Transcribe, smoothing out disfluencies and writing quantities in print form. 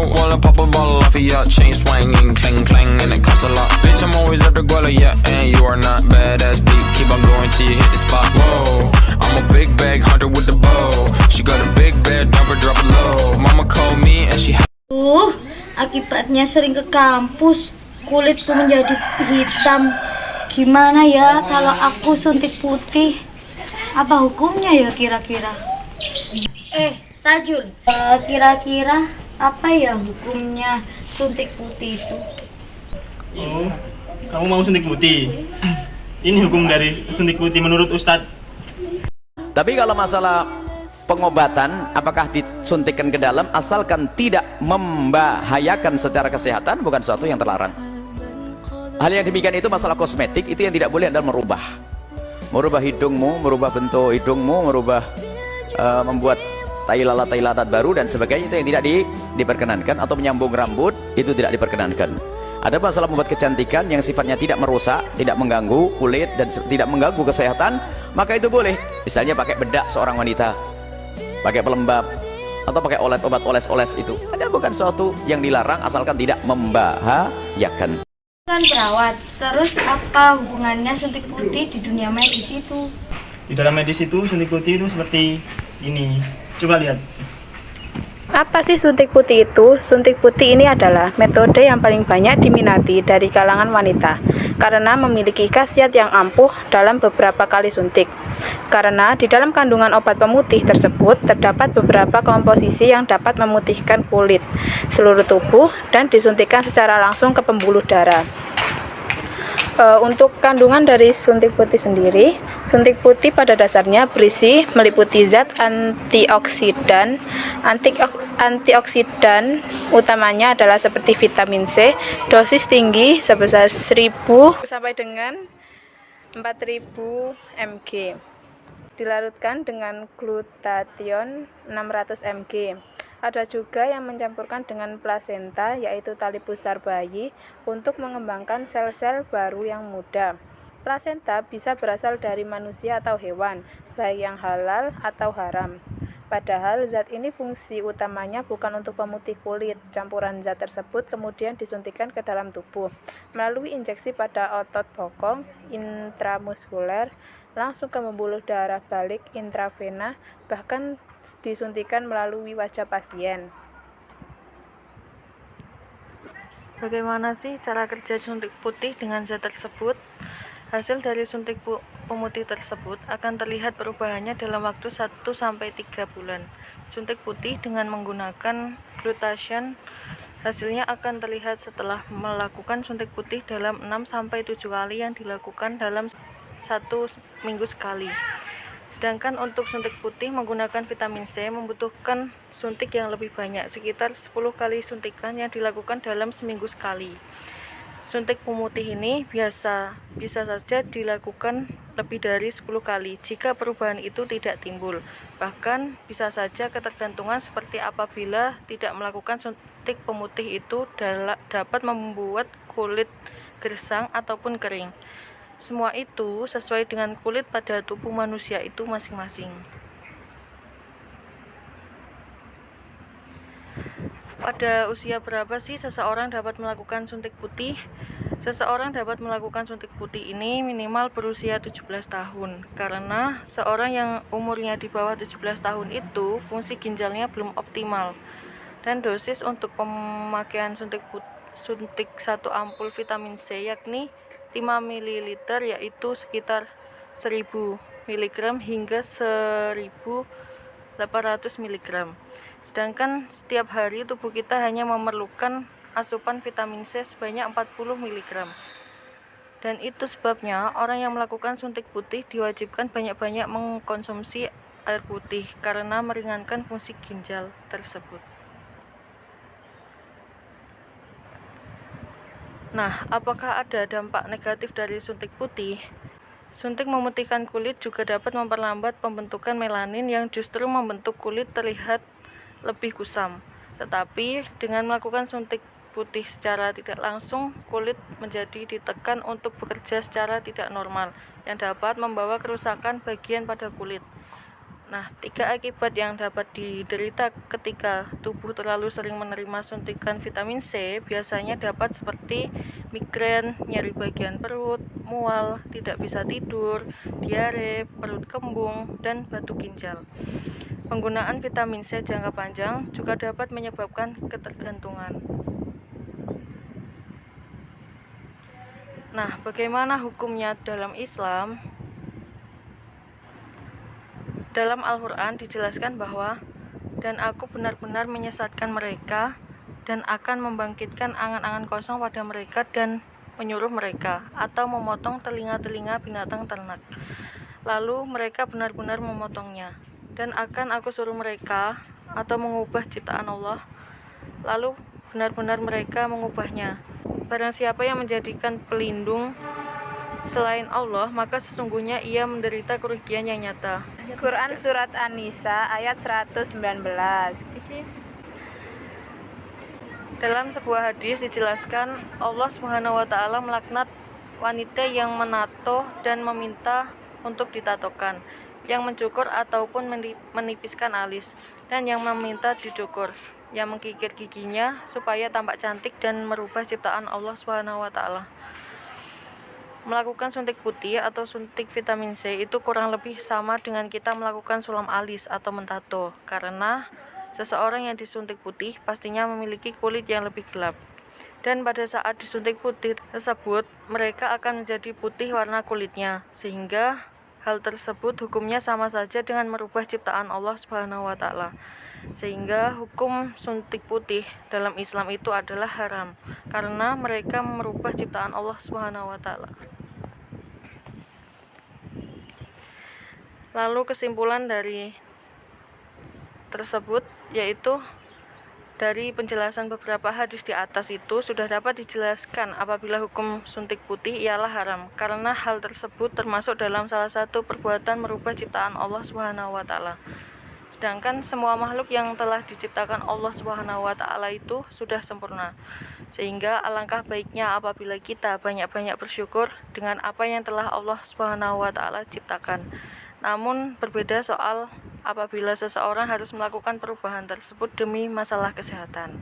Wanna pop a bottle off of ya, chain swinging, clang clang, and it costs a lot. Bitch, I'm always at the guala, yeah, and you are not badass beat. Keep on going till you hit the spot. Whoa, I'm a big bag hunter with the bow. She got a big bed, number drop it low. Mama called me and she. Akibatnya sering ke kampus, kulitku menjadi hitam. Gimana ya kalau aku suntik putih? Apa hukumnya ya kira-kira? Tajul, kira-kira apa ya hukumnya suntik putih itu? Oh, kamu mau suntik putih? Ini hukum dari suntik putih menurut Ustadz. Tapi kalau masalah pengobatan, apakah disuntikkan ke dalam asalkan tidak membahayakan secara kesehatan, bukan sesuatu yang terlarang. Hal yang demikian itu masalah kosmetik, itu yang tidak boleh adalah merubah hidungmu, merubah bentuk hidungmu, membuat tai lalat baru dan sebagainya, itu yang tidak diperkenankan. Atau menyambung rambut, itu tidak diperkenankan. Ada masalah membuat kecantikan yang sifatnya tidak merusak, tidak mengganggu kulit dan tidak mengganggu kesehatan, maka itu boleh. Misalnya pakai bedak seorang wanita, pakai pelembab, atau pakai obat oles-oles, itu ada, bukan sesuatu yang dilarang asalkan tidak membahayakan. Kan perawat, terus apa hubungannya suntik putih di dunia medis itu? Di dalam medis itu suntik putih itu seperti ini. Coba lihat. Apa sih suntik putih itu? Suntik putih ini adalah metode yang paling banyak diminati dari kalangan wanita karena memiliki khasiat yang ampuh dalam beberapa kali suntik. Karena di dalam kandungan obat pemutih tersebut terdapat beberapa komposisi yang dapat memutihkan kulit, seluruh tubuh, dan disuntikkan secara langsung ke pembuluh darah. Untuk kandungan dari suntik putih sendiri, suntik putih pada dasarnya berisi meliputi zat antioksidan. Antioksidan utamanya adalah seperti vitamin C, dosis tinggi sebesar 1000 sampai dengan 4000 mg. Dilarutkan dengan glutathione 600 mg. Ada juga yang mencampurkan dengan plasenta, yaitu tali pusar bayi, untuk mengembangkan sel-sel baru yang muda. Plasenta bisa berasal dari manusia atau hewan, baik yang halal atau haram. Padahal zat ini fungsi utamanya bukan untuk pemutih kulit. Campuran zat tersebut kemudian disuntikkan ke dalam tubuh melalui injeksi pada otot bokong intramuskuler, langsung ke pembuluh darah balik intravena, bahkan disuntikan melalui wajah pasien. Bagaimana sih cara kerja suntik putih dengan zat tersebut? Hasil dari suntik pemutih tersebut akan terlihat perubahannya dalam waktu 1-3 bulan. Suntik putih dengan menggunakan glutathione hasilnya akan terlihat setelah melakukan suntik putih dalam 6-7 kali yang dilakukan dalam 1 minggu sekali. Sedangkan untuk suntik putih menggunakan vitamin C membutuhkan suntik yang lebih banyak, sekitar 10 kali suntikan yang dilakukan dalam seminggu sekali. Suntik pemutih ini bisa saja dilakukan lebih dari 10 kali jika perubahan itu tidak timbul. Bahkan bisa saja ketergantungan seperti apabila tidak melakukan suntik pemutih itu dapat membuat kulit gersang ataupun kering. Semua itu sesuai dengan kulit pada tubuh manusia itu masing-masing. Pada usia berapa sih seseorang dapat melakukan suntik putih? Seseorang dapat melakukan suntik putih ini minimal berusia 17 tahun, karena seorang yang umurnya di bawah 17 tahun itu fungsi ginjalnya belum optimal. Dan dosis untuk pemakaian suntik 1 ampul vitamin C yakni 5 ml, yaitu sekitar 1000 mg hingga 1800 mg. Sedangkan setiap hari tubuh kita hanya memerlukan asupan vitamin C sebanyak 40 mg. Dan itu sebabnya orang yang melakukan suntik putih diwajibkan banyak-banyak mengkonsumsi air putih karena meringankan fungsi ginjal tersebut. Nah, apakah ada dampak negatif dari suntik putih? Suntik memutihkan kulit juga dapat memperlambat pembentukan melanin yang justru membentuk kulit terlihat lebih kusam. Tetapi dengan melakukan suntik putih secara tidak langsung, kulit menjadi ditekan untuk bekerja secara tidak normal, yang dapat membawa kerusakan bagian pada kulit. Nah, 3 akibat yang dapat diderita ketika tubuh terlalu sering menerima suntikan vitamin C biasanya dapat seperti migrain, nyeri bagian perut, mual, tidak bisa tidur, diare, perut kembung, dan batu ginjal. Penggunaan vitamin C jangka panjang juga dapat menyebabkan ketergantungan. Nah, bagaimana hukumnya dalam Islam? Dalam Al-Quran dijelaskan bahwa dan aku benar-benar menyesatkan mereka dan akan membangkitkan angan-angan kosong pada mereka dan menyuruh mereka atau memotong telinga-telinga binatang ternak. Lalu mereka benar-benar memotongnya dan akan aku suruh mereka atau mengubah ciptaan Allah. Lalu benar-benar mereka mengubahnya. Barang siapa yang menjadikan pelindung selain Allah, maka sesungguhnya ia menderita kerugian yang nyata. Quran Surat An-Nisa ayat 119. Dalam sebuah hadis dijelaskan Allah Subhanahu wa taala melaknat wanita yang menato dan meminta untuk ditatokan, yang mencukur ataupun menipiskan alis, dan yang meminta dicukur, yang menggigit giginya supaya tampak cantik dan merubah ciptaan Allah Subhanahu wa taala. Melakukan suntik putih atau suntik vitamin C itu kurang lebih sama dengan kita melakukan sulam alis atau mentato, karena seseorang yang disuntik putih pastinya memiliki kulit yang lebih gelap. Dan pada saat disuntik putih tersebut, mereka akan menjadi putih warna kulitnya, sehingga hal tersebut hukumnya sama saja dengan merubah ciptaan Allah Subhanahu wa taala. Sehingga hukum suntik putih dalam Islam itu adalah haram karena mereka merubah ciptaan Allah Subhanahu wa taala. Lalu kesimpulan dari tersebut yaitu dari penjelasan beberapa hadis di atas itu sudah dapat dijelaskan apabila hukum suntik putih ialah haram karena hal tersebut termasuk dalam salah satu perbuatan merubah ciptaan Allah Subhanahu wa taala. Sedangkan semua makhluk yang telah diciptakan Allah Subhanahu wa taala itu sudah sempurna. Sehingga alangkah baiknya apabila kita banyak-banyak bersyukur dengan apa yang telah Allah Subhanahu wa taala ciptakan. Namun berbeda soal apabila seseorang harus melakukan perubahan tersebut demi masalah kesehatan.